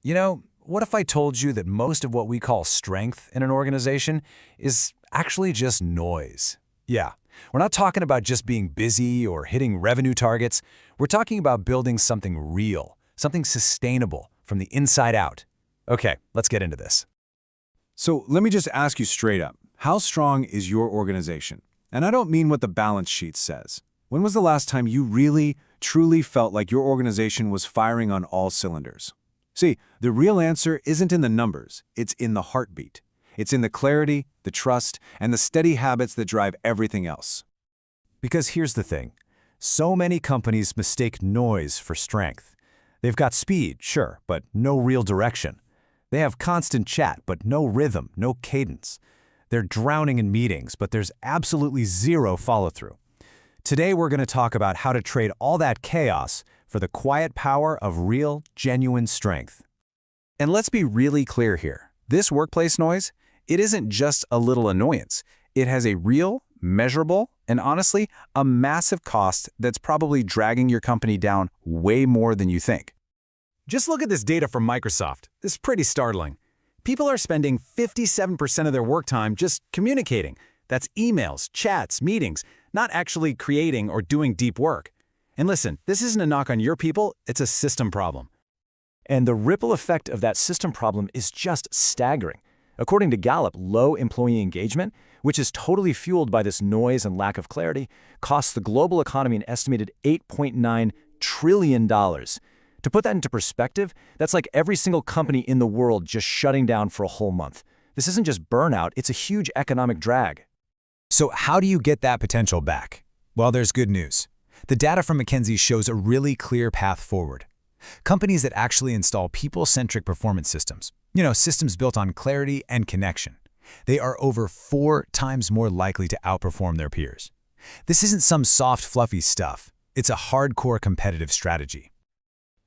What if I told you that most of what we call strength in an organization is actually just noise? Yeah, we're not talking about just being busy or hitting revenue targets. We're talking about building something real, something sustainable from the inside out. Okay, let's get into this. So let me just ask you straight up, how strong is your organization? And I don't mean what the balance sheet says. When was the last time you really, truly felt like your organization was firing on all cylinders? See, the real answer isn't in the numbers, it's in the heartbeat. It's in the clarity, the trust, and the steady habits that drive everything else. Because here's the thing. So many companies mistake noise for strength. They've got speed, sure, but no real direction. They have constant chat, but no rhythm, no cadence. They're drowning in meetings, but there's absolutely zero follow-through. Today, we're going to talk about how to trade all that chaos for the quiet power of real, genuine strength. And let's be really clear here. This workplace noise, it isn't just a little annoyance. It has a real, measurable, and honestly, a massive cost that's probably dragging your company down way more than you think. Just look at this data from Microsoft. This is pretty startling. People are spending 57% of their work time just communicating. That's emails, chats, meetings, not actually creating or doing deep work. And listen, this isn't a knock on your people, it's a system problem. And the ripple effect of that system problem is just staggering. According to Gallup, low employee engagement, which is totally fueled by this noise and lack of clarity, costs the global economy an estimated $8.9 trillion. To put that into perspective, that's like every single company in the world just shutting down for a whole month. This isn't just burnout, it's a huge economic drag. So how do you get that potential back? Well, there's good news. The data from McKinsey shows a really clear path forward. Companies that actually install people-centric performance systems, systems built on clarity and connection, they are over 4 times more likely to outperform their peers. This isn't some soft, fluffy stuff. It's a hardcore competitive strategy.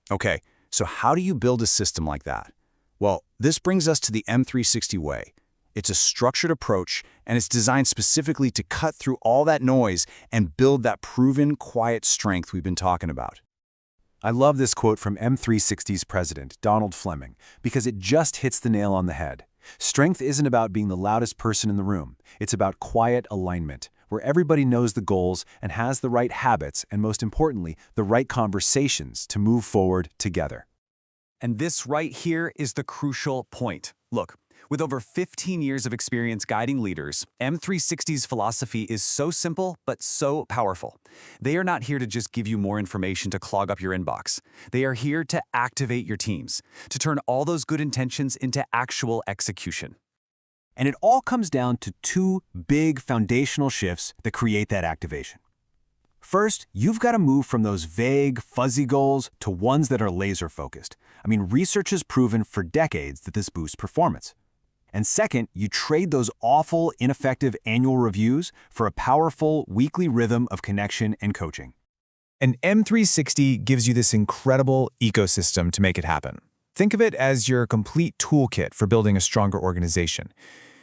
Okay, so how do you build a system like that? Well, this brings us to the M360 way. It's a structured approach, and it's designed specifically to cut through all that noise and build that proven, quiet strength we've been talking about. I love this quote from M360's president, Donald Fleming, because it just hits the nail on the head. Strength isn't about being the loudest person in the room. It's about quiet alignment, where everybody knows the goals and has the right habits and, most importantly, the right conversations to move forward together. And this right here is the crucial point. Look, with over 15 years of experience guiding leaders, M360's philosophy is so simple but so powerful. They are not here to just give you more information to clog up your inbox. They are here to activate your teams, to turn all those good intentions into actual execution. And it all comes down to 2 big foundational shifts that create that activation. First, you've got to move from those vague, fuzzy goals to ones that are laser-focused. Research has proven for decades that this boosts performance. And second, you trade those awful, ineffective annual reviews for a powerful, weekly rhythm of connection and coaching. And M360 gives you this incredible ecosystem to make it happen. Think of it as your complete toolkit for building a stronger organization.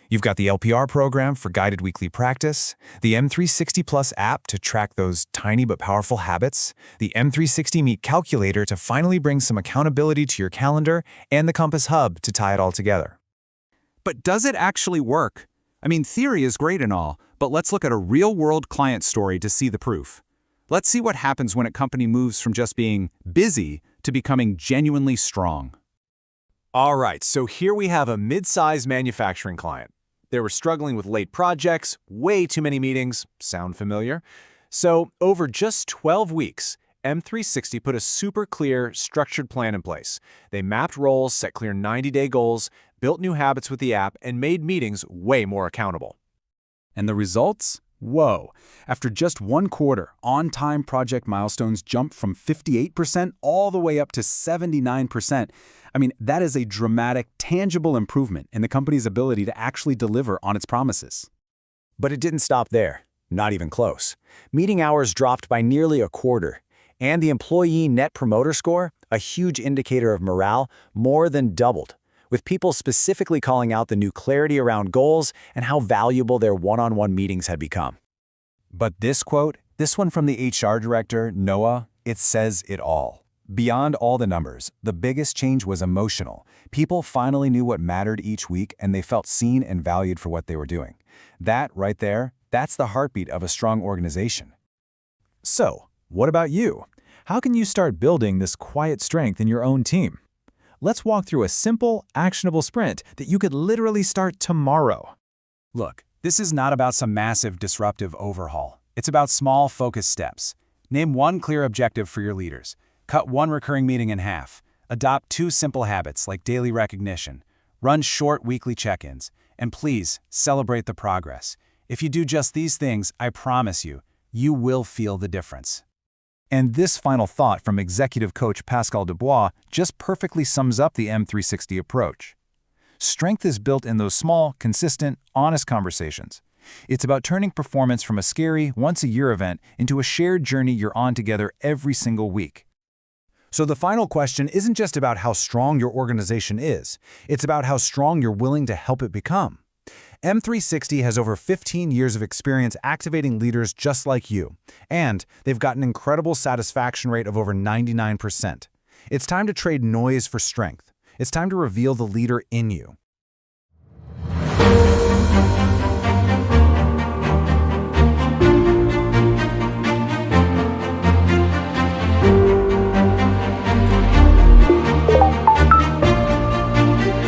You've got the LPR program for guided weekly practice, the M360 Plus app to track those tiny but powerful habits, the M360 Meet Calculator to finally bring some accountability to your calendar, and the Compass Hub to tie it all together. But does it actually work? Theory is great and all, but let's look at a real-world client story to see the proof. Let's see what happens when a company moves from just being busy to becoming genuinely strong. All right, so here we have a mid-sized manufacturing client. They were struggling with late projects, way too many meetings. Sound familiar? So over just 12 weeks, M360 put a super clear, structured plan in place. They mapped roles, set clear 90-day goals, built new habits with the app, and made meetings way more accountable. And the results? Whoa. After just 1 quarter, on-time project milestones jumped from 58% all the way up to 79%. That is a dramatic, tangible improvement in the company's ability to actually deliver on its promises. But it didn't stop there. Not even close. Meeting hours dropped by nearly a quarter. And the employee Net Promoter Score, a huge indicator of morale, more than doubled, with people specifically calling out the new clarity around goals and how valuable their one-on-one meetings had become. But this quote, this one from the HR director, Noah, it says it all. Beyond all the numbers, the biggest change was emotional. People finally knew what mattered each week and they felt seen and valued for what they were doing. That, right there, that's the heartbeat of a strong organization. So, what about you? How can you start building this quiet strength in your own team? Let's walk through a simple, actionable sprint that you could literally start tomorrow. Look, this is not about some massive disruptive overhaul. It's about small, focused steps. Name one clear objective for your leaders. Cut one recurring meeting in half. Adopt 2 simple habits like daily recognition. Run short weekly check-ins. And please, celebrate the progress. If you do just these things, I promise you, you will feel the difference. And this final thought from executive coach Pascal Dubois just perfectly sums up the M360 approach. Strength is built in those small, consistent, honest conversations. It's about turning performance from a scary, once-a-year event into a shared journey you're on together every single week. So the final question isn't just about how strong your organization is, it's about how strong you're willing to help it become. M360 has over 15 years of experience activating leaders just like you, and they've got an incredible satisfaction rate of over 99%. It's time to trade noise for strength. It's time to reveal the leader in you.